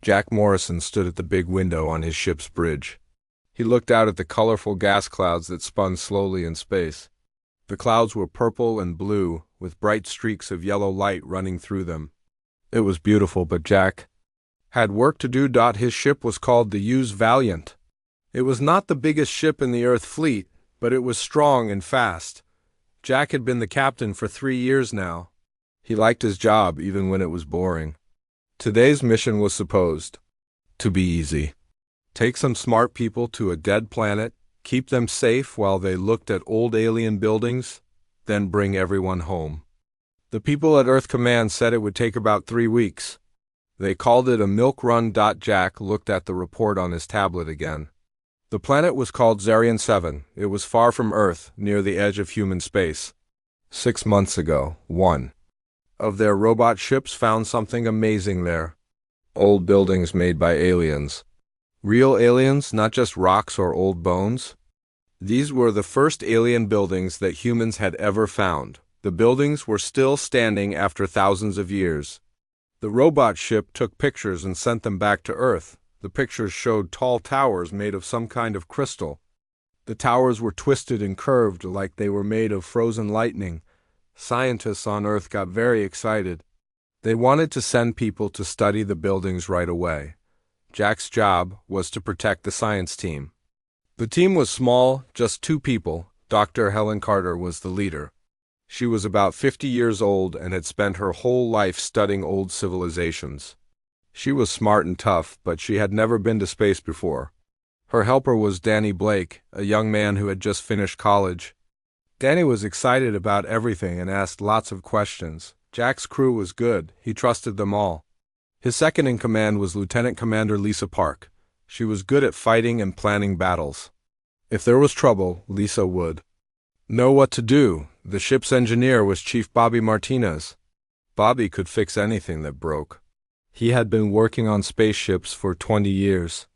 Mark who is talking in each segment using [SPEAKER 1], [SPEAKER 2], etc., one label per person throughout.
[SPEAKER 1] Jack Morrison stood at the big window on his ship's bridge. He looked out at the colorful gas clouds that spun slowly in space. The clouds were purple and blue, with bright streaks of yellow light running through them. It was beautiful, but Jack had work to do. His ship was called the U.S. Valiant. It was not the biggest ship in the Earth fleet, but it was strong and fast. Jack had been the captain for 3 years now. He liked his job even when it was boring. Today's mission was supposed to be easy. Take some smart people to a dead planet, keep them safe while they looked at old alien buildings, then bring everyone home. The people at Earth Command said it would take about 3 weeks. They called it a milk run. Jack looked at the report on his tablet again. The planet was called Zarian 7. It was far from Earth, near the edge of human space. 6 months ago, one of their robot ships found something amazing there. Old buildings made by aliens. Real aliens, not just rocks or old bones. These were the first alien buildings that humans had ever found. The buildings were still standing after thousands of years. The robot ship took pictures and sent them back to Earth. The pictures showed tall towers made of some kind of crystal. The towers were twisted and curved like they were made of frozen lightning. Scientists on Earth got very excited. They wanted to send people to study the buildings right away. Jack's job was to protect the science team. The team was small, just 2 people. Dr. Helen Carter was the leader. She was about 50 years old and had spent her whole life studying old civilizations. She was smart and tough, but she had never been to space before. Her helper was Danny Blake, a young man who had just finished college. Danny was excited about everything and asked lots of questions. Jack's crew was good. He trusted them all. His second in command was Lieutenant Commander Lisa Park. She was good at fighting and planning battles. If there was trouble, Lisa would know what to do. The ship's engineer was Chief Bobby Martinez. Bobby could fix anything that broke. He had been working on spaceships for 20 years.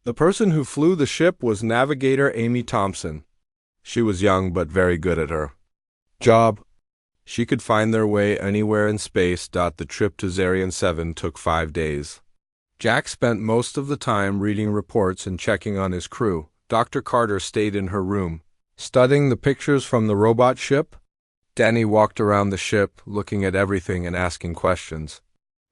[SPEAKER 1] The person who flew the ship was Navigator Amy Thompson. She was young but very good at her job. She could find their way anywhere in space. The trip to Zarian 7 took 5 days. Jack spent most of the time reading reports and checking on his crew. Dr. Carter stayed in her room, studying the pictures from the robot ship. Danny walked around the ship, looking at everything and asking questions.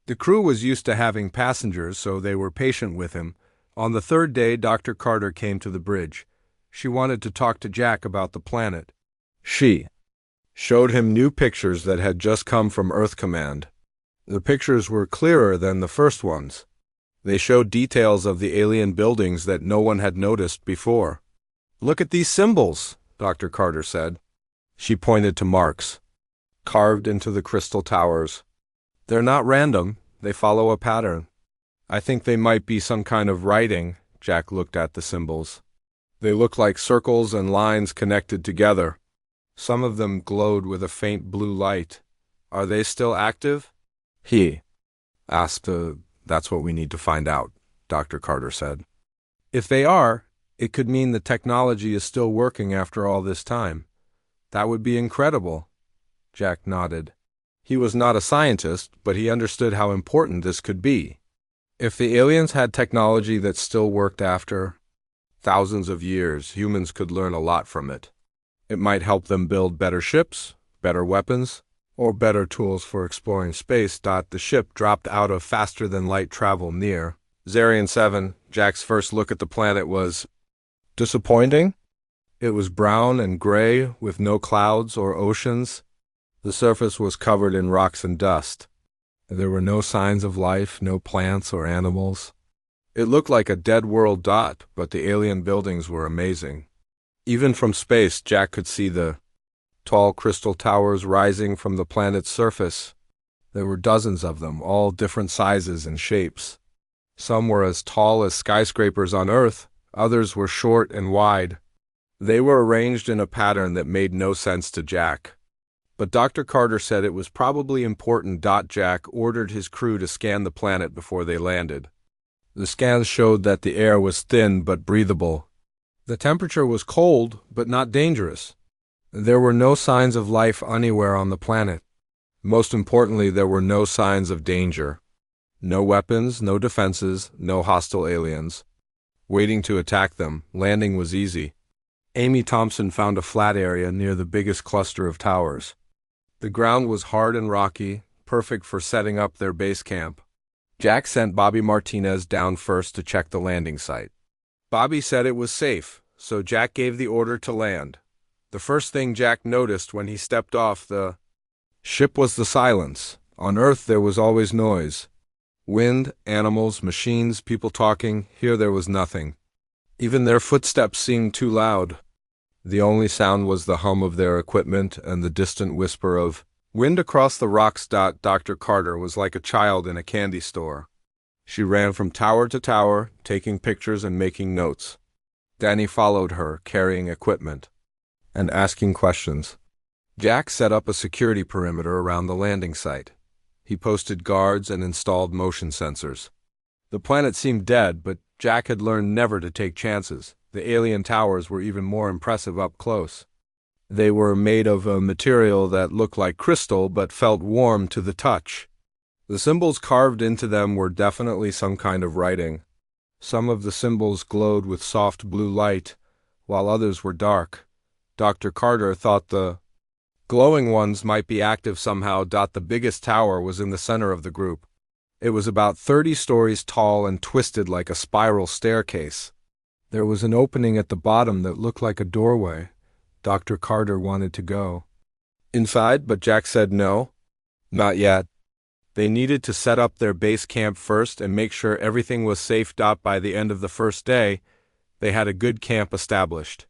[SPEAKER 1] The crew was used to having passengers, so they were patient with him. On the 3rd day, Dr. Carter came to the bridge. She wanted to talk to Jack about the planet. She showed him new pictures that had just come from Earth Command. The pictures were clearer than the first ones. They showed details of the alien buildings that no one had noticed before. "Look at these symbols," Dr. Carter said. She pointed to marks carved into the crystal towers. "They're not random. They follow a pattern. I think they might be some kind of writing." Jack looked at the symbols. They looked like circles and lines connected together. Some of them glowed with a faint blue light. "Are they still active?" he asked. "That's what we need to find out," Dr. Carter said. "If they are, it could mean the technology is still working after all this time. That would be incredible." Jack nodded. He was not a scientist, but he understood how important this could be. If the aliens had technology that still worked after thousands of years, humans could learn a lot from it. It might help them build better ships, better weapons, or better tools for exploring space. The ship dropped out of faster-than-light travel near Zarian 7. Jack's first look at the planet was disappointing. It was brown and gray, with no clouds or oceans. The surface was covered in rocks and dust. There were no signs of life, no plants or animals. It looked like a dead world. But the alien buildings were amazing. Even from space, Jack could see the tall crystal towers rising from the planet's surface. There were dozens of them, all different sizes and shapes. Some were as tall as skyscrapers on Earth, others were short and wide. They were arranged in a pattern that made no sense to Jack. But Dr. Carter said it was probably important. Jack ordered his crew to scan the planet before they landed. The scans showed that the air was thin but breathable. The temperature was cold but not dangerous. There were no signs of life anywhere on the planet. Most importantly, there were no signs of danger. No weapons, no defenses, no hostile aliens. Waiting to attack them, landing was easy. Amy Thompson found a flat area near the biggest cluster of towers. The ground was hard and rocky, perfect for setting up their base camp. Jack sent Bobby Martinez down first to check the landing site. Bobby said it was safe, so Jack gave the order to land. The first thing Jack noticed when he stepped off the ship was the silence. On Earth there was always noise. Wind, animals, machines, people talking. Here there was nothing. Even their footsteps seemed too loud. The only sound was the hum of their equipment and the distant whisper of wind across the rocks. Dr. Carter was like a child in a candy store. She ran from tower to tower, taking pictures and making notes. Danny followed her, carrying equipment and asking questions. Jack set up a security perimeter around the landing site. He posted guards and installed motion sensors. The planet seemed dead, but Jack had learned never to take chances. The alien towers were even more impressive up close. They were made of a material that looked like crystal but felt warm to the touch. The symbols carved into them were definitely some kind of writing. Some of the symbols glowed with soft blue light, while others were dark. Dr. Carter thought the glowing ones might be active somehow. The biggest tower was in the center of the group. It was about 30 stories tall and twisted like a spiral staircase. There was an opening at the bottom that looked like a doorway. Dr. Carter wanted to go inside, but Jack said no, not yet. They needed to set up their base camp first and make sure everything was safe. By the end of the first day, they had a good camp established.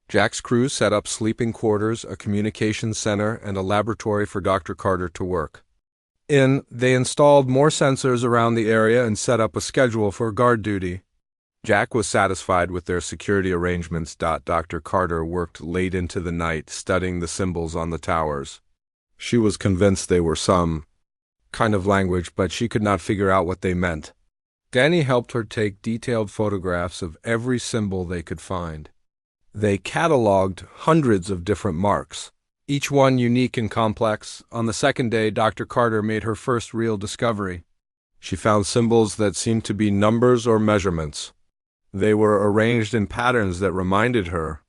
[SPEAKER 1] Jack's crew set up sleeping quarters, a communications center, and a laboratory for Dr. Carter to work in. They installed more sensors around the area and set up a schedule for guard duty. Jack was satisfied with their security arrangements. Dr. Carter worked late into the night, studying the symbols on the towers. She was convinced they were some kind of language, but she could not figure out what they meant. Danny helped her take detailed photographs of every symbol they could find. They cataloged hundreds of different marks, each one unique and complex. On the second day, Dr. Carter made her first real discovery. She found symbols that seemed to be numbers or measurements. They were arranged in patterns that reminded her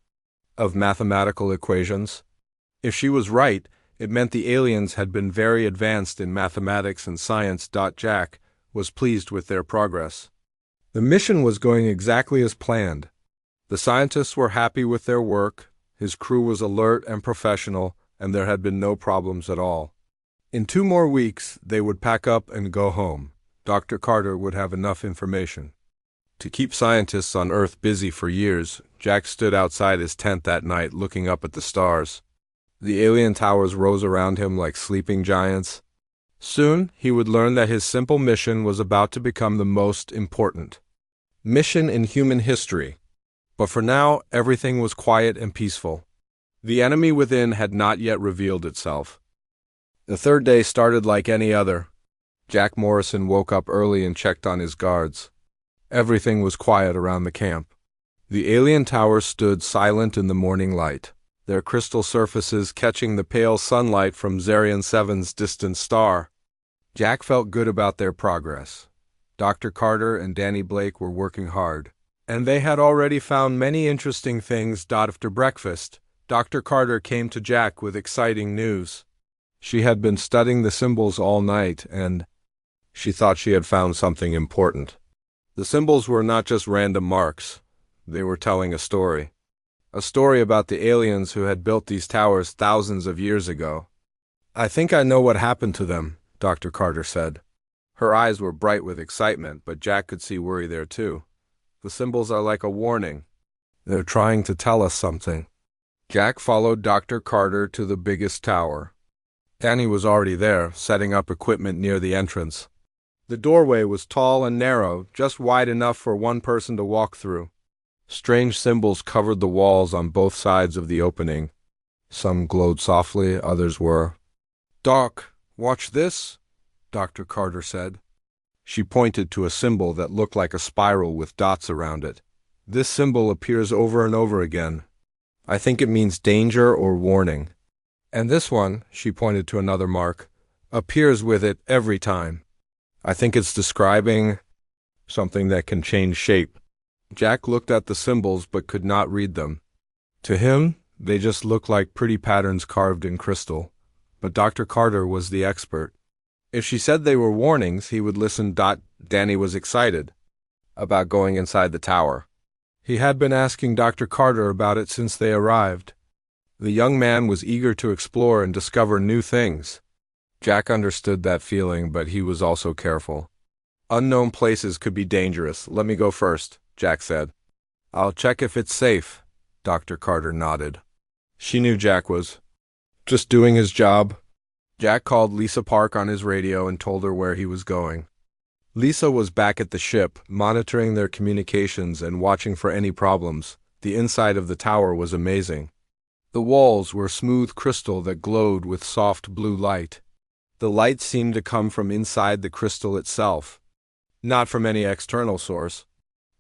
[SPEAKER 1] of mathematical equations. If she was right, it meant the aliens had been very advanced in mathematics and science. Jack was pleased with their progress. The mission was going exactly as planned. The scientists were happy with their work, his crew was alert and professional, and there had been no problems at all. In 2 more weeks, they would pack up and go home. Dr. Carter would have enough information to keep scientists on Earth busy for years. Jack stood outside his tent that night looking up at the stars. The alien towers rose around him like sleeping giants. Soon, he would learn that his simple mission was about to become the most important mission in human history. But for now, everything was quiet and peaceful. The enemy within had not yet revealed itself. The third day started like any other. Jack Morrison woke up early and checked on his guards. Everything was quiet around the camp. The alien towers stood silent in the morning light, their crystal surfaces catching the pale sunlight from Zarian 7's distant star. Jack felt good about their progress. Dr. Carter and Danny Blake were working hard, and they had already found many interesting things. After breakfast, Dr. Carter came to Jack with exciting news. She had been studying the symbols all night, and she thought she had found something important. The symbols were not just random marks. They were telling a story. A story about the aliens who had built these towers thousands of years ago. "I think I know what happened to them," Dr. Carter said. Her eyes were bright with excitement, but Jack could see worry there too. "The symbols are like a warning. They're trying to tell us something." Jack followed Dr. Carter to the biggest tower. Danny was already there, setting up equipment near the entrance. The doorway was tall and narrow, just wide enough for one person to walk through. Strange symbols covered the walls on both sides of the opening. Some glowed softly, others were dark. "Watch this," Dr. Carter said. She pointed to a symbol that looked like a spiral with dots around it. "This symbol appears over and over again. I think it means danger or warning. And this one," she pointed to another mark, "appears with it every time. I think it's describing something that can change shape. Jack looked at the symbols but could not read them. To him, they just looked like pretty patterns carved in crystal. But Dr. Carter was the expert. If she said they were warnings, he would listen. Danny was excited about going inside the tower. He had been asking Dr. Carter about it since they arrived. The young man was eager to explore and discover new things. Jack understood that feeling, but he was also careful. Unknown places could be dangerous. Let me go first, Jack said. I'll check if it's safe, Dr. Carter nodded. She knew Jack was just doing his job. Jack called Lisa Park on his radio and told her where he was going. Lisa was back at the ship, monitoring their communications and watching for any problems. The inside of the tower was amazing. The walls were smooth crystal that glowed with soft blue light. The light seemed to come from inside the crystal itself, not from any external source.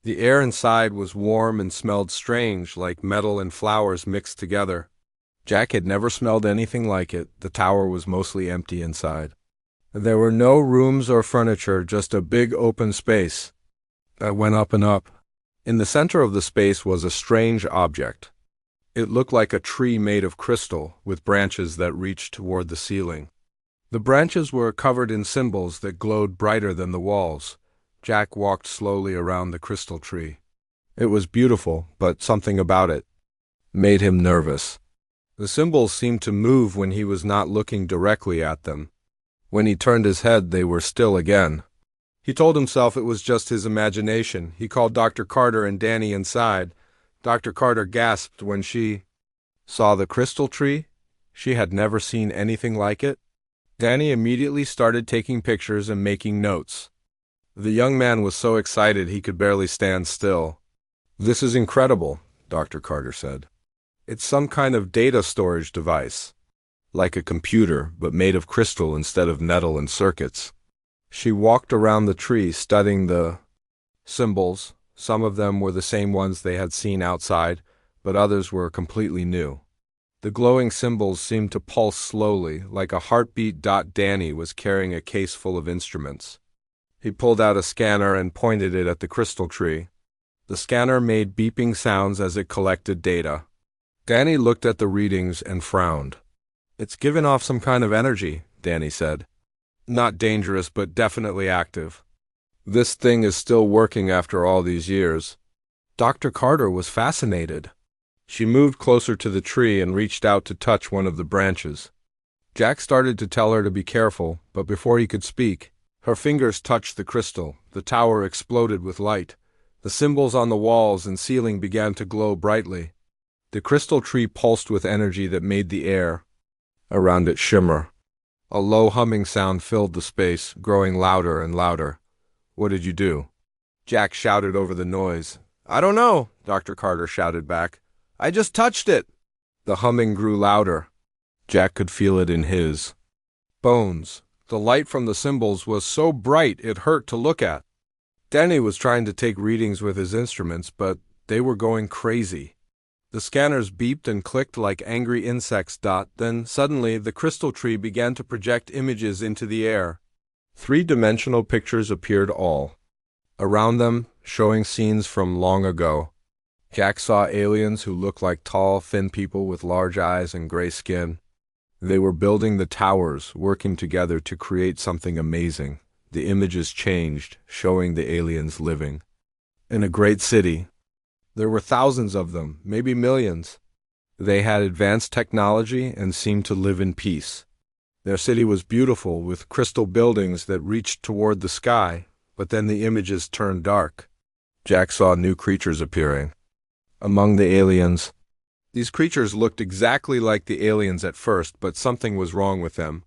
[SPEAKER 1] The air inside was warm and smelled strange, like metal and flowers mixed together. Jack had never smelled anything like it. The tower was mostly empty inside. There were no rooms or furniture, just a big open space that went up and up. In the center of the space was a strange object. It looked like a tree made of crystal, with branches that reached toward the ceiling. The branches were covered in symbols that glowed brighter than the walls. Jack walked slowly around the crystal tree. It was beautiful, but something about it made him nervous. The symbols seemed to move when he was not looking directly at them. When he turned his head, they were still again. He told himself it was just his imagination. He called Dr. Carter and Danny inside. Dr. Carter gasped when she saw the crystal tree. She had never seen anything like it. Danny immediately started taking pictures and making notes. The young man was so excited he could barely stand still. "This is incredible," Dr. Carter said. "It's some kind of data storage device, like a computer, but made of crystal instead of metal and circuits." She walked around the tree, studying the symbols. Some of them were the same ones they had seen outside, but others were completely new. The glowing symbols seemed to pulse slowly, like a heartbeat. Danny was carrying a case full of instruments. He pulled out a scanner and pointed it at the crystal tree. The scanner made beeping sounds as it collected data. Danny looked at the readings and frowned. "It's giving off some kind of energy," Danny said. "Not dangerous, but definitely active. This thing is still working after all these years." Dr. Carter was fascinated. She moved closer to the tree and reached out to touch one of the branches. Jack started to tell her to be careful, but before he could speak, her fingers touched the crystal. The tower exploded with light. The symbols on the walls and ceiling began to glow brightly. The crystal tree pulsed with energy that made the air around it shimmer. A low humming sound filled the space, growing louder and louder. "What did you do?" Jack shouted over the noise. "I don't know," Dr. Carter shouted back. "I just touched it." The humming grew louder. Jack could feel it in his bones. The light from the symbols was so bright it hurt to look at. Danny was trying to take readings with his instruments, but they were going crazy. The scanners beeped and clicked like angry insects. Then suddenly the crystal tree began to project images into the air. Three-dimensional pictures appeared all around them, showing scenes from long ago. Jack saw aliens who looked like tall, thin people with large eyes and gray skin. They were building the towers, working together to create something amazing. The images changed, showing the aliens living in a great city. There were thousands of them, maybe millions. They had advanced technology and seemed to live in peace. Their city was beautiful, with crystal buildings that reached toward the sky, but then the images turned dark. Jack saw new creatures appearing among the aliens. These creatures looked exactly like the aliens at first, but something was wrong with them.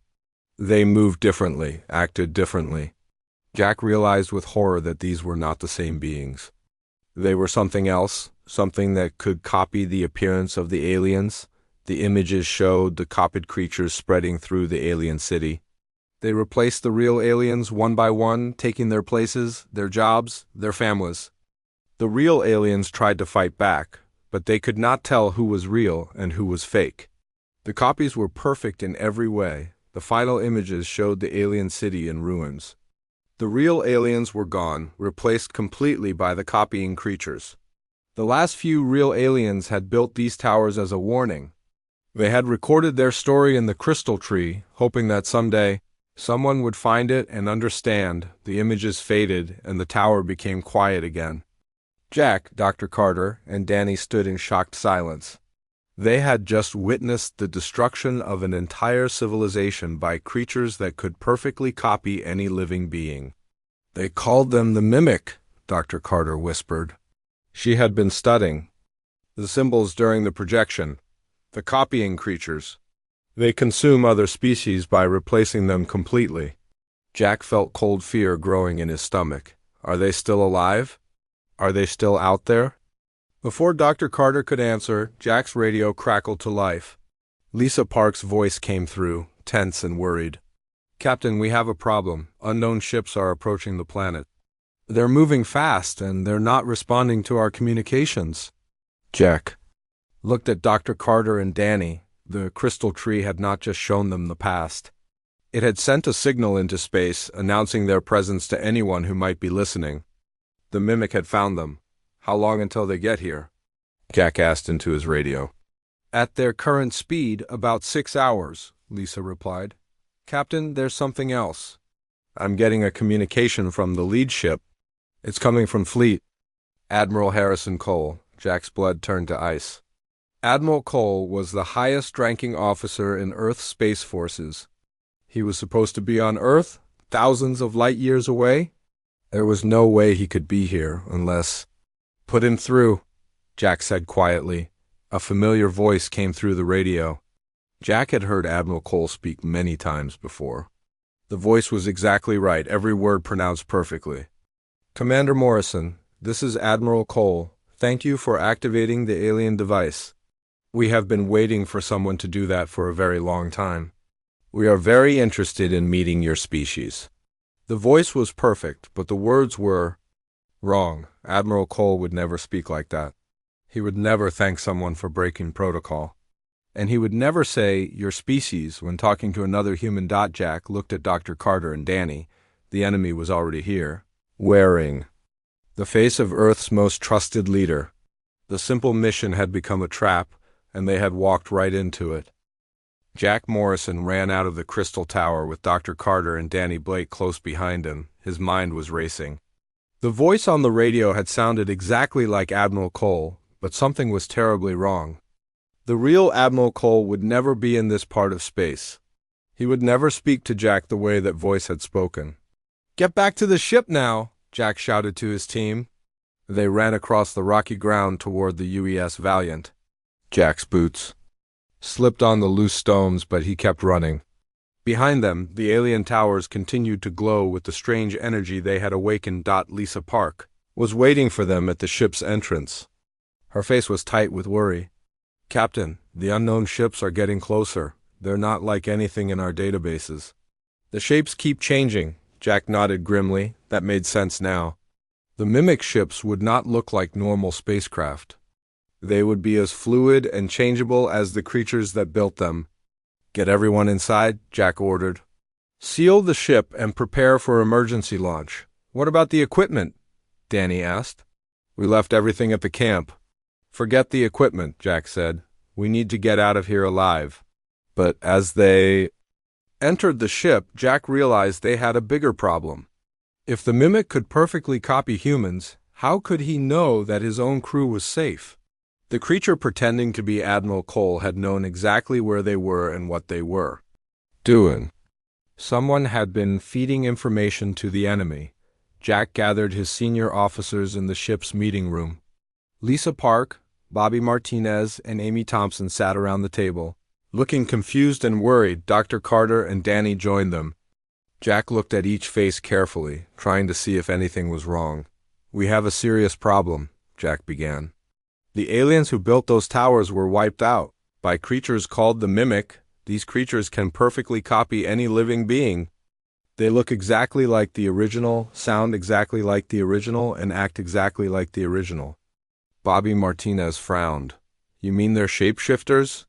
[SPEAKER 1] They moved differently, acted differently. Jack realized with horror that these were not the same beings. They were something else, something that could copy the appearance of the aliens. The images showed the copied creatures spreading through the alien city. They replaced the real aliens one by one, taking their places, their jobs, their families. The real aliens tried to fight back, but they could not tell who was real and who was fake. The copies were perfect in every way. The final images showed the alien city in ruins. The real aliens were gone, replaced completely by the copying creatures. The last few real aliens had built these towers as a warning. They had recorded their story in the crystal tree, hoping that someday someone would find it and understand. The images faded, and the tower became quiet again. Jack, Dr. Carter, and Danny stood in shocked silence. They had just witnessed the destruction of an entire civilization by creatures that could perfectly copy any living being. "They called them the Mimic," Dr. Carter whispered. She had been studying the symbols during the projection. The copying creatures. They consume other species by replacing them completely. Jack felt cold fear growing in his stomach. Are they still alive? Are they still out there? Before Dr. Carter could answer, Jack's radio crackled to life. Lisa Park's voice came through, tense and worried. "Captain, we have a problem. Unknown ships are approaching the planet. They're moving fast, and they're not responding to our communications." Jack looked at Dr. Carter and Danny. The crystal tree had not just shown them the past. It had sent a signal into space, announcing their presence to anyone who might be listening. The Mimic had found them. "How long until they get here?" Jack asked into his radio. "At their current speed, about 6 hours," Lisa replied. "Captain, there's something else. I'm getting a communication from the lead ship. It's coming from Fleet. Admiral Harrison Cole." Jack's blood turned to ice. Admiral Cole was the highest-ranking officer in Earth's space forces. He was supposed to be on Earth, thousands of light years away. There was no way he could be here unless... "Put him through," Jack said quietly. A familiar voice came through the radio. Jack had heard Admiral Cole speak many times before. The voice was exactly right, every word pronounced perfectly. "Commander Morrison, this is Admiral Cole. Thank you for activating the alien device. We have been waiting for someone to do that for a very long time. We are very interested in meeting your species." The voice was perfect, but the words were wrong. Admiral Cole would never speak like that. He would never thank someone for breaking protocol. And he would never say, "your species," when talking to another human. Jack looked at Dr. Carter and Danny. The enemy was already here, wearing the face of Earth's most trusted leader. The simple mission had become a trap, and they had walked right into it. Jack Morrison ran out of the crystal tower with Dr. Carter and Danny Blake close behind him. His mind was racing. The voice on the radio had sounded exactly like Admiral Cole, but something was terribly wrong. The real Admiral Cole would never be in this part of space. He would never speak to Jack the way that voice had spoken. "Get back to the ship now," Jack shouted to his team. They ran across the rocky ground toward the UES Valiant. Jack's boots slipped on the loose stones, but he kept running. Behind them, the alien towers continued to glow with the strange energy they had awakened. Lisa Park was waiting for them at the ship's entrance. Her face was tight with worry. "Captain, the unknown ships are getting closer. They're not like anything in our databases." "The shapes keep changing," Jack nodded grimly. That made sense now. The Mimic ships would not look like normal spacecraft. They would be as fluid and changeable as the creatures that built them. "Get everyone inside," Jack ordered. "Seal the ship and prepare for emergency launch." "What about the equipment?" Danny asked. "We left everything at the camp." "Forget the equipment," Jack said. "We need to get out of here alive." But as they entered the ship, Jack realized they had a bigger problem. If the Mimic could perfectly copy humans, how could he know that his own crew was safe? The creature pretending to be Admiral Cole had known exactly where they were and what they were doing. Someone had been feeding information to the enemy. Jack gathered his senior officers in the ship's meeting room. Lisa Park, Bobby Martinez, and Amy Thompson sat around the table. Looking confused and worried, Dr. Carter and Danny joined them. Jack looked at each face carefully, trying to see if anything was wrong. "We have a serious problem," Jack began. "The aliens who built those towers were wiped out by creatures called the Mimic. These creatures can perfectly copy any living being. They look exactly like the original, sound exactly like the original, and act exactly like the original." Bobby Martinez frowned. "You mean they're shapeshifters?"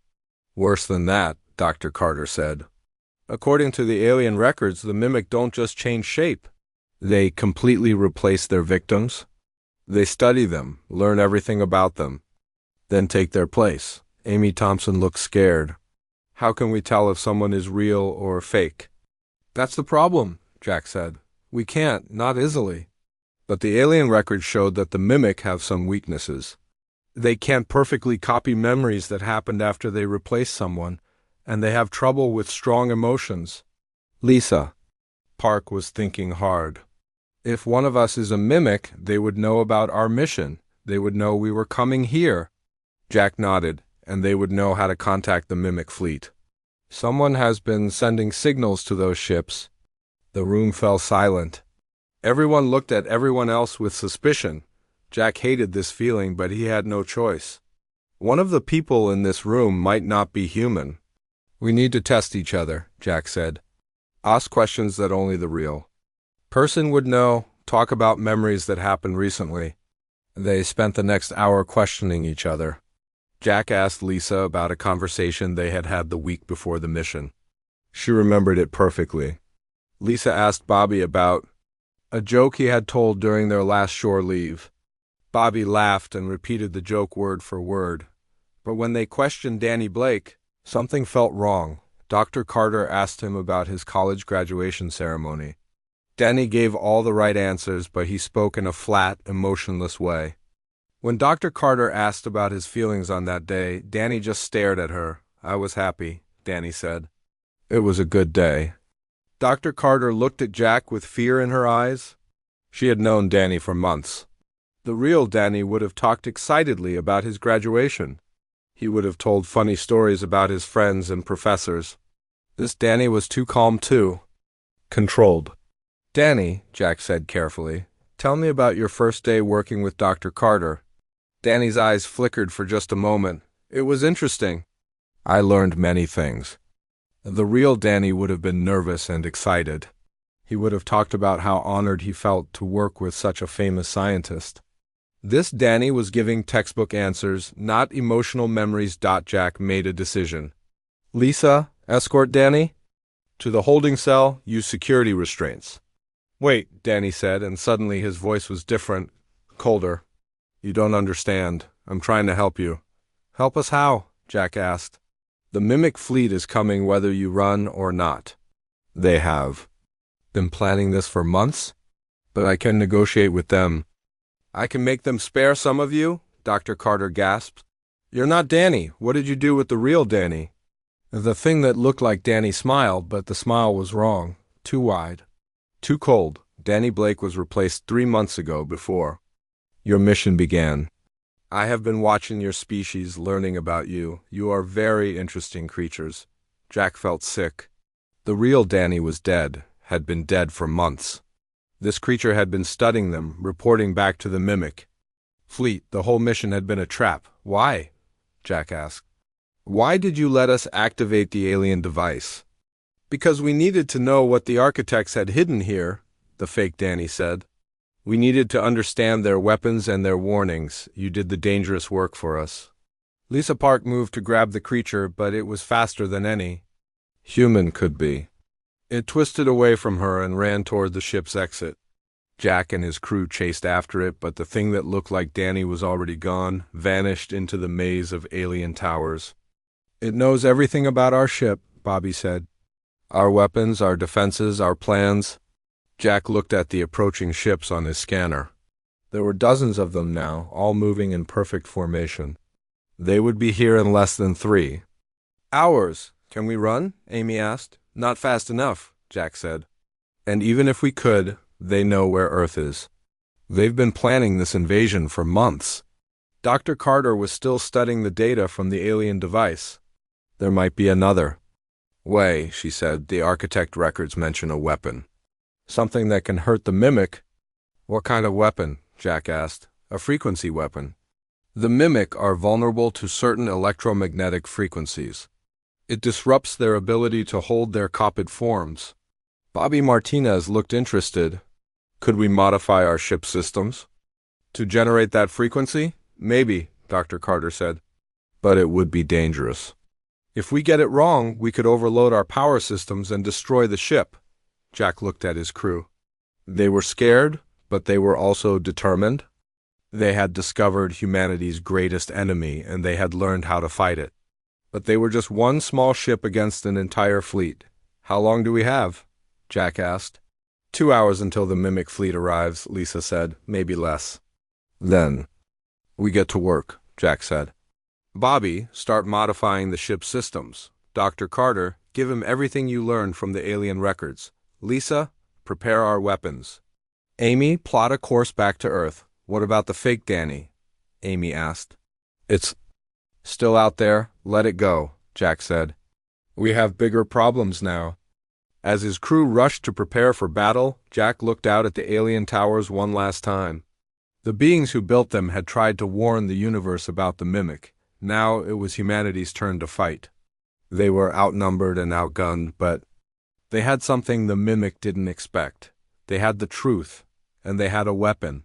[SPEAKER 1] "Worse than that," Dr. Carter said. "According to the alien records, the Mimic don't just change shape. They completely replace their victims? They study them, learn everything about them, then take their place. Amy Thompson looked scared. How can we tell if someone is real or fake? That's the problem, Jack said. We can't, not easily. But the alien records showed that the mimic have some weaknesses. They can't perfectly copy memories that happened after they replace someone, and they have trouble with strong emotions. Lisa. Park was thinking hard. If one of us is a mimic, they would know about our mission. They would know we were coming here. Jack nodded, and they would know how to contact the mimic fleet. Someone has been sending signals to those ships. The room fell silent. Everyone looked at everyone else with suspicion. Jack hated this feeling, but he had no choice. One of the people in this room might not be human. We need to test each other, Jack said. Ask questions that only the real person would know, talk about memories that happened recently. They spent the next hour questioning each other. Jack asked Lisa about a conversation they had had the week before the mission. She remembered it perfectly. Lisa asked Bobby about a joke he had told during their last shore leave. Bobby laughed and repeated the joke word for word. But when they questioned Danny Blake, something felt wrong. Dr. Carter asked him about his college graduation ceremony. Danny gave all the right answers, but he spoke in a flat, emotionless way. When Dr. Carter asked about his feelings on that day, Danny just stared at her. I was happy, Danny said. It was a good day. Dr. Carter looked at Jack with fear in her eyes. She had known Danny for months. The real Danny would have talked excitedly about his graduation. He would have told funny stories about his friends and professors. This Danny was too calm too. Controlled. Danny, Jack said carefully, tell me about your first day working with Dr. Carter. Danny's eyes flickered for just a moment. It was interesting. I learned many things. The real Danny would have been nervous and excited. He would have talked about how honored he felt to work with such a famous scientist. This Danny was giving textbook answers, not emotional memories. Jack made a decision. Lisa, escort Danny to the holding cell, use security restraints. Wait, Danny said, and suddenly his voice was different, colder. You don't understand. I'm trying to help you. Help us how? Jack asked. The mimic fleet is coming whether you run or not. They have been planning this for months, but I can negotiate with them. I can make them spare some of you? Dr. Carter gasped. You're not Danny. What did you do with the real Danny? The thing that looked like Danny smiled, but the smile was wrong. Too wide. Too cold. Danny Blake was replaced 3 months ago before your mission began. I have been watching your species, learning about you. You are very interesting creatures. Jack felt sick. The real Danny was dead, had been dead for months. This creature had been studying them, reporting back to the mimic fleet. The whole mission had been a trap. Why? Jack asked. Why did you let us activate the alien device? Because we needed to know what the architects had hidden here, the fake Danny said. We needed to understand their weapons and their warnings. You did the dangerous work for us. Lisa Park moved to grab the creature, but it was faster than any human could be. It twisted away from her and ran toward the ship's exit. Jack and his crew chased after it, but the thing that looked like Danny was already gone, vanished into the maze of alien towers. It knows everything about our ship, Bobby said. Our weapons, our defenses, our plans. Jack looked at the approaching ships on his scanner. There were dozens of them now, all moving in perfect formation. They would be here in less than 3 hours. Can we run? Amy asked. Not fast enough, Jack said. And even if we could, they know where Earth is. They've been planning this invasion for months. Dr. Carter was still studying the data from the alien device. There might be another way, she said. The architect records mention a weapon. Something that can hurt the mimic. What kind of weapon? Jack asked. A frequency weapon. The mimic are vulnerable to certain electromagnetic frequencies. It disrupts their ability to hold their copied forms. Bobby Martinez looked interested. Could we modify our ship systems to generate that frequency? Maybe, Dr. Carter said. But it would be dangerous. If we get it wrong, we could overload our power systems and destroy the ship. Jack looked at his crew. They were scared, but they were also determined. They had discovered humanity's greatest enemy, and they had learned how to fight it. But they were just one small ship against an entire fleet. "How long do we have?" Jack asked. 2 hours until the Mimic fleet arrives, Lisa said. Maybe less. Then we get to work, Jack said. Bobby, start modifying the ship's systems. Dr. Carter, give him everything you learned from the alien records. Lisa, prepare our weapons. Amy, plot a course back to Earth. What about the fake Danny? Amy asked. It's still out there. Let it go, Jack said. We have bigger problems now. As his crew rushed to prepare for battle, Jack looked out at the alien towers one last time. The beings who built them had tried to warn the universe about the Mimic. Now it was humanity's turn to fight. They were outnumbered and outgunned, but they had something the Mimic didn't expect. They had the truth, and they had a weapon.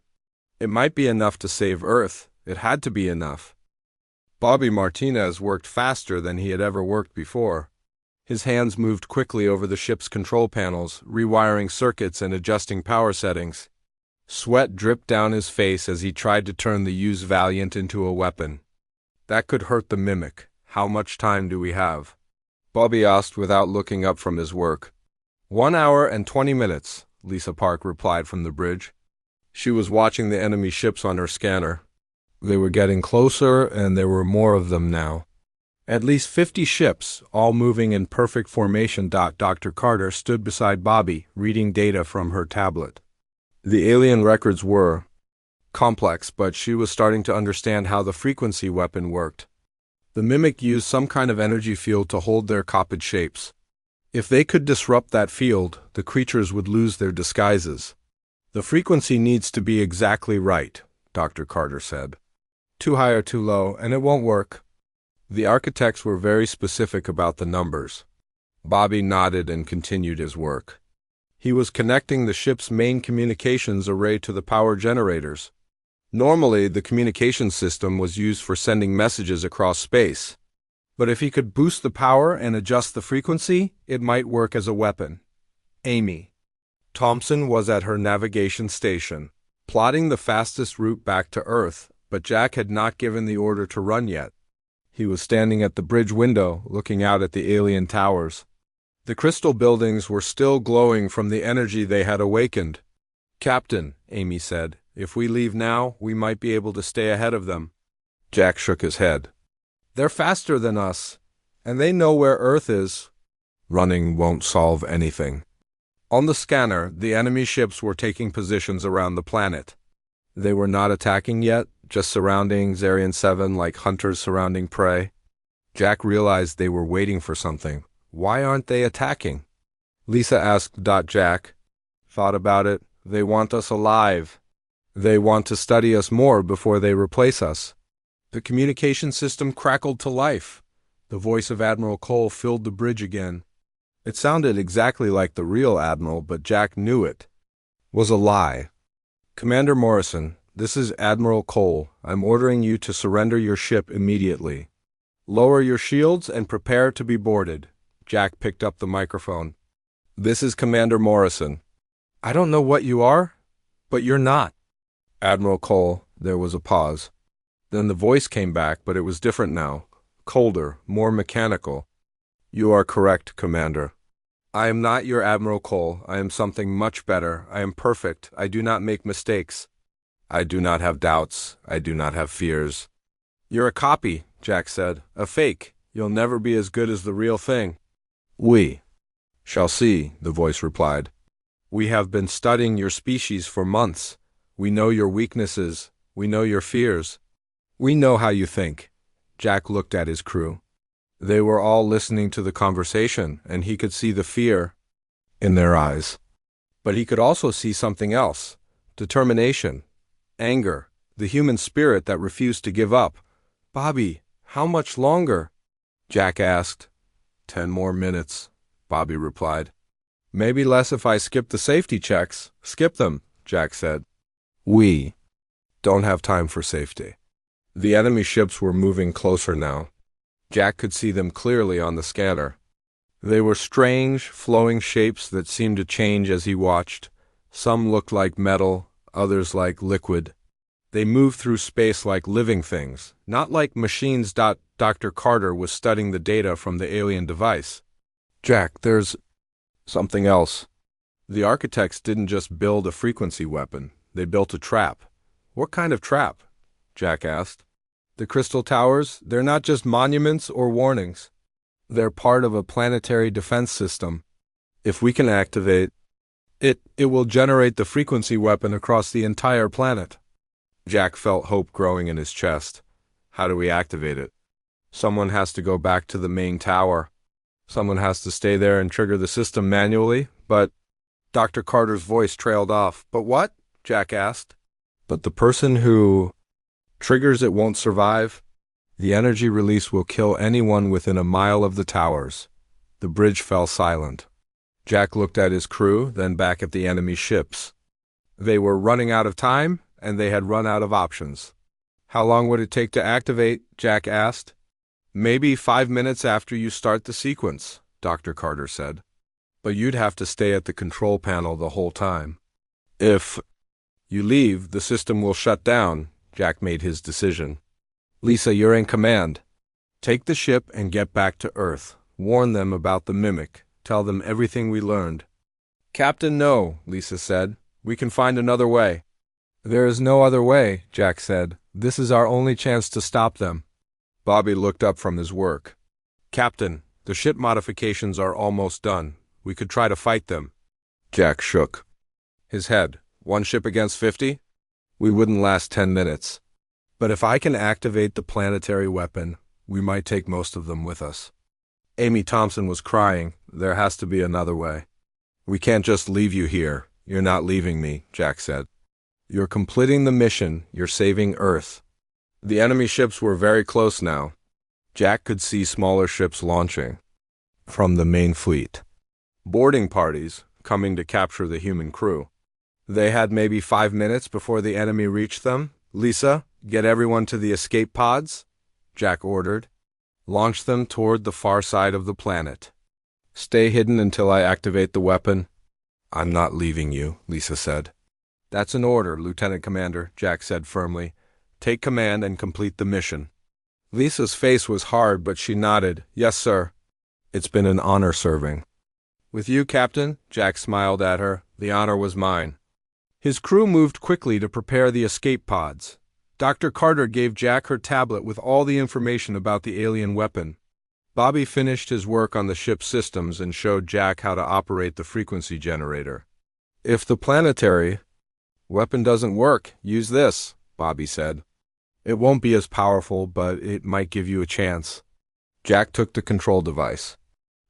[SPEAKER 1] It might be enough to save Earth. It had to be enough. Bobby Martinez worked faster than he had ever worked before. His hands moved quickly over the ship's control panels, rewiring circuits and adjusting power settings. Sweat dripped down his face as he tried to turn the used Valiant into a weapon. That could hurt the Mimic. How much time do we have? Bobby asked without looking up from his work. 1 hour and 20 minutes, Lisa Park replied from the bridge. She was watching the enemy ships on her scanner. They were getting closer, and there were more of them now. At least 50 ships, all moving in perfect formation. Dr. Carter stood beside Bobby, reading data from her tablet. The alien records were complex, but she was starting to understand how the frequency weapon worked. The Mimic used some kind of energy field to hold their copied shapes. If they could disrupt that field, the creatures would lose their disguises. The frequency needs to be exactly right, Dr. Carter said. Too high or too low, and it won't work. The architects were very specific about the numbers. Bobby nodded and continued his work. He was connecting the ship's main communications array to the power generators. Normally, the communication system was used for sending messages across space. But if he could boost the power and adjust the frequency, it might work as a weapon. Amy Thompson was at her navigation station, plotting the fastest route back to Earth, but Jack had not given the order to run yet. He was standing at the bridge window, looking out at the alien towers. The crystal buildings were still glowing from the energy they had awakened. Captain, Amy said, if we leave now, we might be able to stay ahead of them. Jack shook his head. They're faster than us, and they know where Earth is. Running won't solve anything. On the scanner, the enemy ships were taking positions around the planet. They were not attacking yet, just surrounding Zarian 7 like hunters surrounding prey. Jack realized they were waiting for something. Why aren't they attacking? Lisa asked. Jack thought about it. They want us alive. They want to study us more before they replace us. The communication system crackled to life. The voice of Admiral Cole filled the bridge again. It sounded exactly like the real Admiral, but Jack knew it was a lie. Commander Morrison, this is Admiral Cole. I'm ordering you to surrender your ship immediately. Lower your shields and prepare to be boarded. Jack picked up the microphone. This is Commander Morrison. I don't know what you are, but you're not. Admiral Cole, there was a pause. Then the voice came back, but it was different now. Colder, more mechanical. You are correct, Commander. I am not your Admiral Cole. I am something much better. I am perfect. I do not make mistakes. I do not have doubts. I do not have fears. You're a copy, Jack said. A fake. You'll never be as good as the real thing. We shall see, the voice replied. We have been studying your species for months. We know your weaknesses. We know your fears. We know how you think. Jack looked at his crew. They were all listening to the conversation, and he could see the fear in their eyes. But he could also see something else. Determination. Anger. The human spirit that refused to give up. Bobby, how much longer? Jack asked. 10 more minutes, Bobby replied. Maybe less if I skip the safety checks. Skip them, Jack said. We don't have time for safety. The enemy ships were moving closer now. Jack could see them clearly on the scanner. They were strange, flowing shapes that seemed to change as he watched. Some looked like metal, others like liquid. They moved through space like living things, not like machines. Dr. Carter was studying the data from the alien device. Jack, there's something else. The architects didn't just build a frequency weapon, they built a trap. What kind of trap? Jack asked. The crystal towers, they're not just monuments or warnings. They're part of a planetary defense system. If we can activate it, it will generate the frequency weapon across the entire planet. Jack felt hope growing in his chest. How do we activate it? Someone has to go back to the main tower. Someone has to stay there and trigger the system manually, but Dr. Carter's voice trailed off. But what? Jack asked. But the person who triggers it won't survive. The energy release will kill anyone within a mile of the towers. The bridge fell silent. Jack looked at his crew, then back at the enemy ships. They were running out of time, and they had run out of options. How long would it take to activate? Jack asked. Maybe 5 minutes after you start the sequence, Dr. Carter said. But you'd have to stay at the control panel the whole time. If you leave, the system will shut down. Jack made his decision. Lisa, you're in command. Take the ship and get back to Earth. Warn them about the mimic. Tell them everything we learned. Captain, no, Lisa said. We can find another way. There is no other way, Jack said. This is our only chance to stop them. Bobby looked up from his work. Captain, the ship modifications are almost done. We could try to fight them. Jack shook his head. 1 ship against 50? We wouldn't last 10 minutes. But if I can activate the planetary weapon, we might take most of them with us. Amy Thompson was crying. There has to be another way. We can't just leave you here. You're not leaving me, Jack said. You're completing the mission. You're saving Earth. The enemy ships were very close now. Jack could see smaller ships launching from the main fleet. Boarding parties coming to capture the human crew. They had maybe 5 minutes before the enemy reached them. Lisa, get everyone to the escape pods, Jack ordered. Launch them toward the far side of the planet. Stay hidden until I activate the weapon. I'm not leaving you, Lisa said. That's an order, Lieutenant Commander, Jack said firmly. Take command and complete the mission. Lisa's face was hard, but she nodded. Yes, sir. It's been an honor serving with you, Captain, Jack smiled at her. The honor was mine. His crew moved quickly to prepare the escape pods. Dr. Carter gave Jack her tablet with all the information about the alien weapon. Bobby finished his work on the ship's systems and showed Jack how to operate the frequency generator. If the planetary weapon doesn't work, use this, Bobby said. It won't be as powerful, but it might give you a chance. Jack took the control device.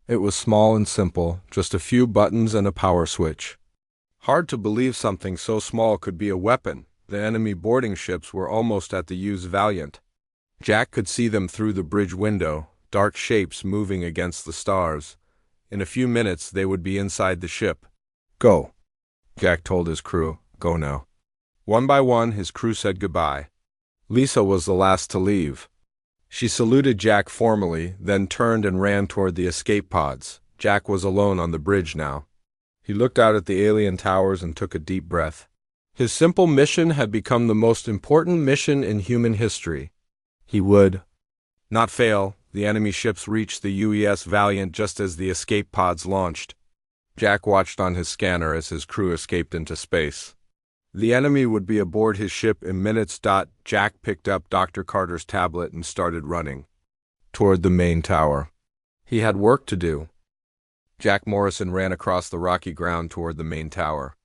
[SPEAKER 1] It was small and simple, just a few buttons and a power switch. Hard to believe something so small could be a weapon. The enemy boarding ships were almost at the U's Valiant. Jack could see them through the bridge window, dark shapes moving against the stars. In a few minutes, they would be inside the ship. Go, Jack told his crew. Go now. One by one, his crew said goodbye. Lisa was the last to leave. She saluted Jack formally, then turned and ran toward the escape pods. Jack was alone on the bridge now. He looked out at the alien towers and took a deep breath. His simple mission had become the most important mission in human history. He would not fail. The enemy ships reached the UES Valiant just as the escape pods launched. Jack watched on his scanner as his crew escaped into space. The enemy would be aboard his ship in minutes. Jack picked up Dr. Carter's tablet and started running toward the main tower. He had work to do. Jack Morrison ran across the rocky ground toward the main tower.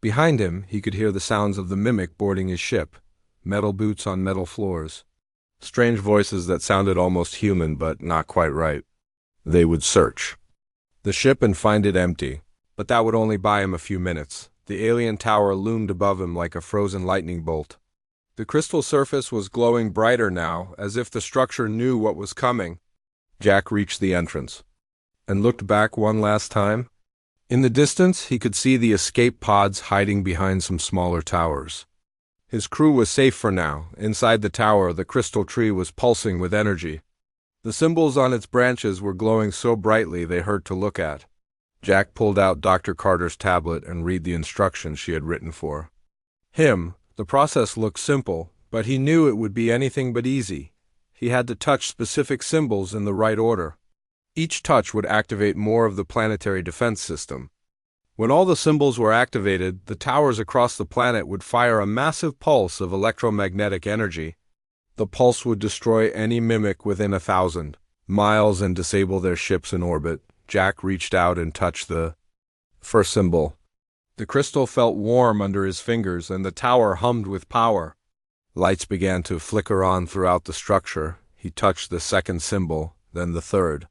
[SPEAKER 1] Behind him, he could hear the sounds of the mimic boarding his ship, metal boots on metal floors. Strange voices that sounded almost human but not quite right. They would search the ship and find it empty, but that would only buy him a few minutes. The alien tower loomed above him like a frozen lightning bolt. The crystal surface was glowing brighter now, as if the structure knew what was coming. Jack reached the entrance and looked back one last time. In the distance, he could see the escape pods hiding behind some smaller towers. His crew was safe for now. Inside the tower, the crystal tree was pulsing with energy. The symbols on its branches were glowing so brightly they hurt to look at. Jack pulled out Dr. Carter's tablet and read the instructions she had written for him. The process looked simple, but he knew it would be anything but easy. He had to touch specific symbols in the right order. Each touch would activate more of the planetary defense system. When all the symbols were activated, the towers across the planet would fire a massive pulse of electromagnetic energy. The pulse would destroy any mimic within 1,000 miles and disable their ships in orbit. Jack reached out and touched the first symbol. The crystal felt warm under his fingers, and the tower hummed with power. Lights began to flicker on throughout the structure. He touched the second symbol, then the third.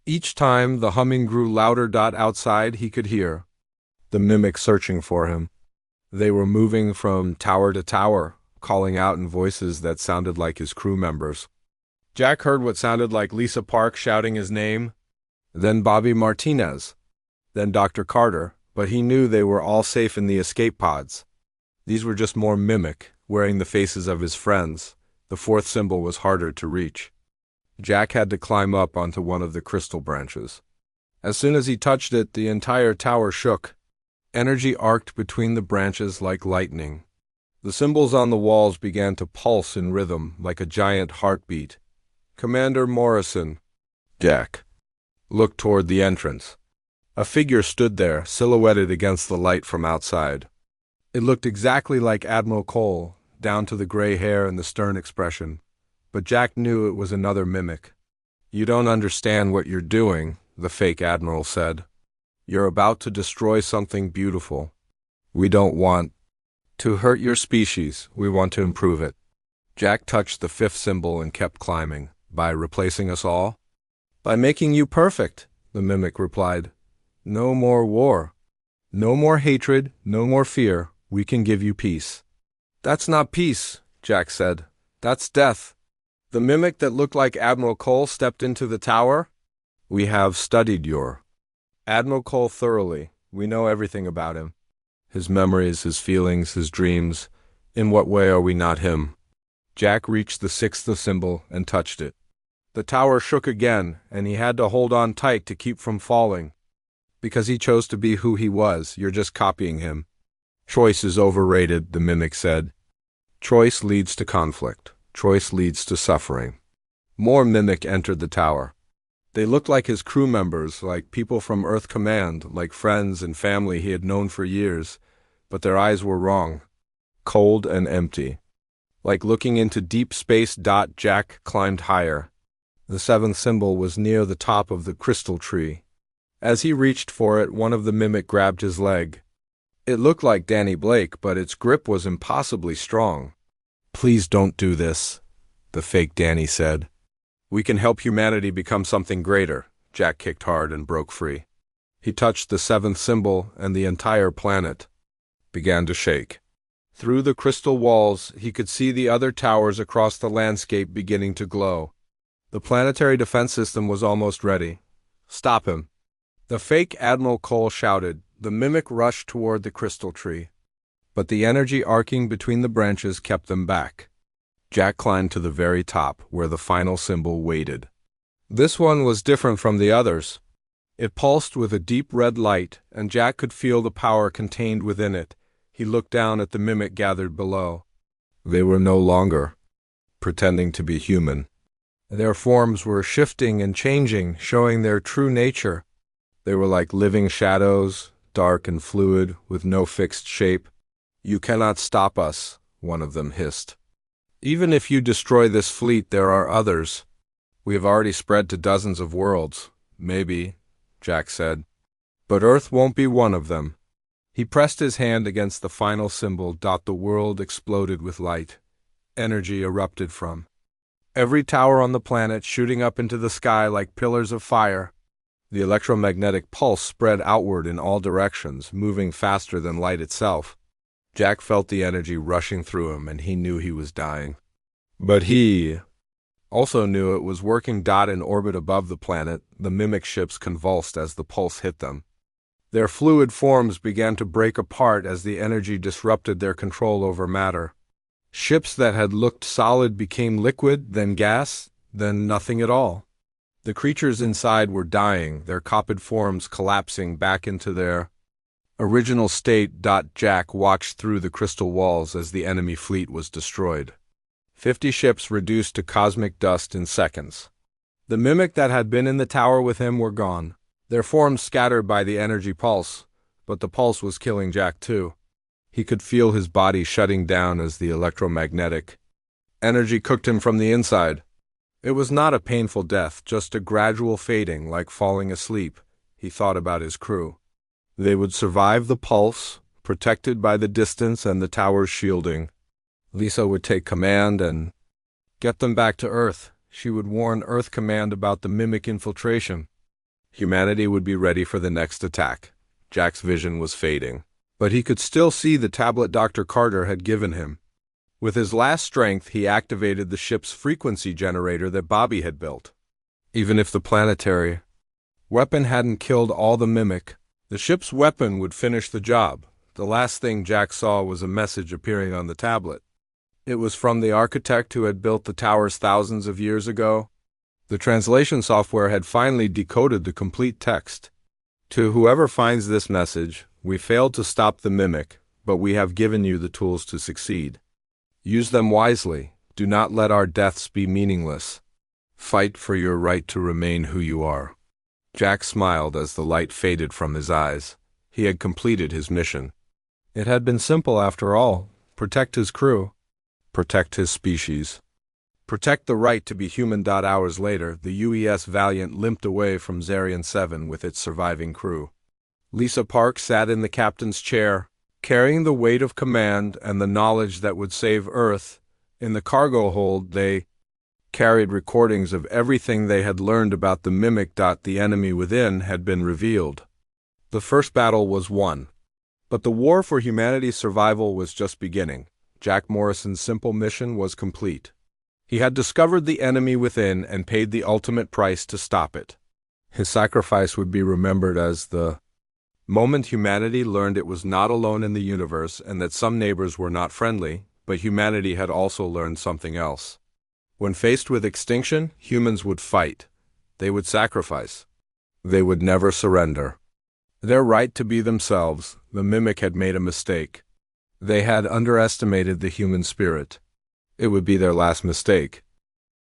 [SPEAKER 1] Each time, the humming grew louder. Outside, he could hear the mimics searching for him. They were moving from tower to tower, calling out in voices that sounded like his crew members. Jack heard what sounded like Lisa Park shouting his name, then Bobby Martinez, then Dr. Carter, but he knew they were all safe in the escape pods. These were just more mimic, wearing the faces of his friends. The fourth symbol was harder to reach. Jack had to climb up onto one of the crystal branches. As soon as he touched it, the entire tower shook. Energy arced between the branches like lightning. The symbols on the walls began to pulse in rhythm like a giant heartbeat. Commander Morrison. Jack looked toward the entrance. A figure stood there, silhouetted against the light from outside. It looked exactly like Admiral Cole, down to the gray hair and the stern expression. But Jack knew it was another mimic. "You don't understand what you're doing," the fake admiral said. "You're about to destroy something beautiful. We don't want to hurt your species. We want to improve it." Jack touched the fifth symbol and kept climbing. "By replacing us all?" "By making you perfect," the mimic replied. "No more war. No more hatred, no more fear. We can give you peace." "That's not peace," Jack said. "That's death." The mimic that looked like Admiral Cole stepped into the tower. "We have studied your Admiral Cole thoroughly. We know everything about him. His memories, his feelings, his dreams. In what way are we not him?" Jack reached the sixth symbol and touched it. The tower shook again, and he had to hold on tight to keep from falling. "Because he chose to be who he was, you're just copying him." "Choice is overrated," the mimic said. "Choice leads to conflict. Choice leads to suffering." More mimic entered the tower. They looked like his crew members, like people from Earth Command, like friends and family he had known for years, but their eyes were wrong, cold and empty. Like looking into deep space. Jack climbed higher. The seventh symbol was near the top of the crystal tree. As he reached for it, one of the mimic grabbed his leg. It looked like Danny Blake, but its grip was impossibly strong. "Please don't do this," the fake Danny said. "We can help humanity become something greater." Jack kicked hard and broke free. He touched the seventh symbol, and the entire planet began to shake. Through the crystal walls, he could see the other towers across the landscape beginning to glow. The planetary defense system was almost ready. "Stop him!" The fake Admiral Cole shouted. The mimic rushed toward the crystal tree, but the energy arcing between the branches kept them back. Jack climbed to the very top, where the final symbol waited. This one was different from the others. It pulsed with a deep red light, and Jack could feel the power contained within it. He looked down at the mimic gathered below. They were no longer pretending to be human. Their forms were shifting and changing, showing their true nature. They were like living shadows, dark and fluid, with no fixed shape. "You cannot stop us," one of them hissed. "Even if you destroy this fleet, there are others. We have already spread to dozens of worlds." "Maybe," Jack said. "But Earth won't be one of them." He pressed his hand against the final symbol. The world exploded with light. Energy erupted from every tower on the planet, shooting up into the sky like pillars of fire. The electromagnetic pulse spread outward in all directions, moving faster than light itself. Jack felt the energy rushing through him, and he knew he was dying. But he also knew it was working. In orbit above the planet, the mimic ships convulsed as the pulse hit them. Their fluid forms began to break apart as the energy disrupted their control over matter. Ships that had looked solid became liquid, then gas, then nothing at all. The creatures inside were dying, their copid forms collapsing back into their original state. Jack watched through the crystal walls as the enemy fleet was destroyed. 50 ships reduced to cosmic dust in seconds. The mimic that had been in the tower with him were gone, their forms scattered by the energy pulse, but the pulse was killing Jack too. He could feel his body shutting down as the electromagnetic energy cooked him from the inside. It was not a painful death, just a gradual fading, like falling asleep. He thought about his crew. They would survive the pulse, protected by the distance and the tower's shielding. Lisa would take command and get them back to Earth. She would warn Earth Command about the mimic infiltration. Humanity would be ready for the next attack. Jack's vision was fading, but he could still see the tablet Dr. Carter had given him. With his last strength, he activated the ship's frequency generator that Bobby had built. Even if the planetary weapon hadn't killed all the mimic, the ship's weapon would finish the job. The last thing Jack saw was a message appearing on the tablet. It was from the architect who had built the towers thousands of years ago. The translation software had finally decoded the complete text. To whoever finds this message, we failed to stop the mimic, but we have given you the tools to succeed. Use them wisely. Do not let our deaths be meaningless. Fight for your right to remain who you are. Jack smiled as the light faded from his eyes. He had completed his mission. It had been simple after all. Protect his crew. Protect his species. Protect the right to be human. Hours later, the UES Valiant limped away from Zarian 7 with its surviving crew. Lisa Park sat in the captain's chair, carrying the weight of command and the knowledge that would save Earth. In the cargo hold, they carried recordings of everything they had learned about the mimic. The enemy within had been revealed. The first battle was won, but the war for humanity's survival was just beginning. Jack Morrison's simple mission was complete. He had discovered the enemy within and paid the ultimate price to stop it. His sacrifice would be remembered as the moment humanity learned it was not alone in the universe and that some neighbors were not friendly, but humanity had also learned something else. When faced with extinction, humans would fight. They would sacrifice. They would never surrender. Their right to be themselves, the mimic had made a mistake. They had underestimated the human spirit. It would be their last mistake.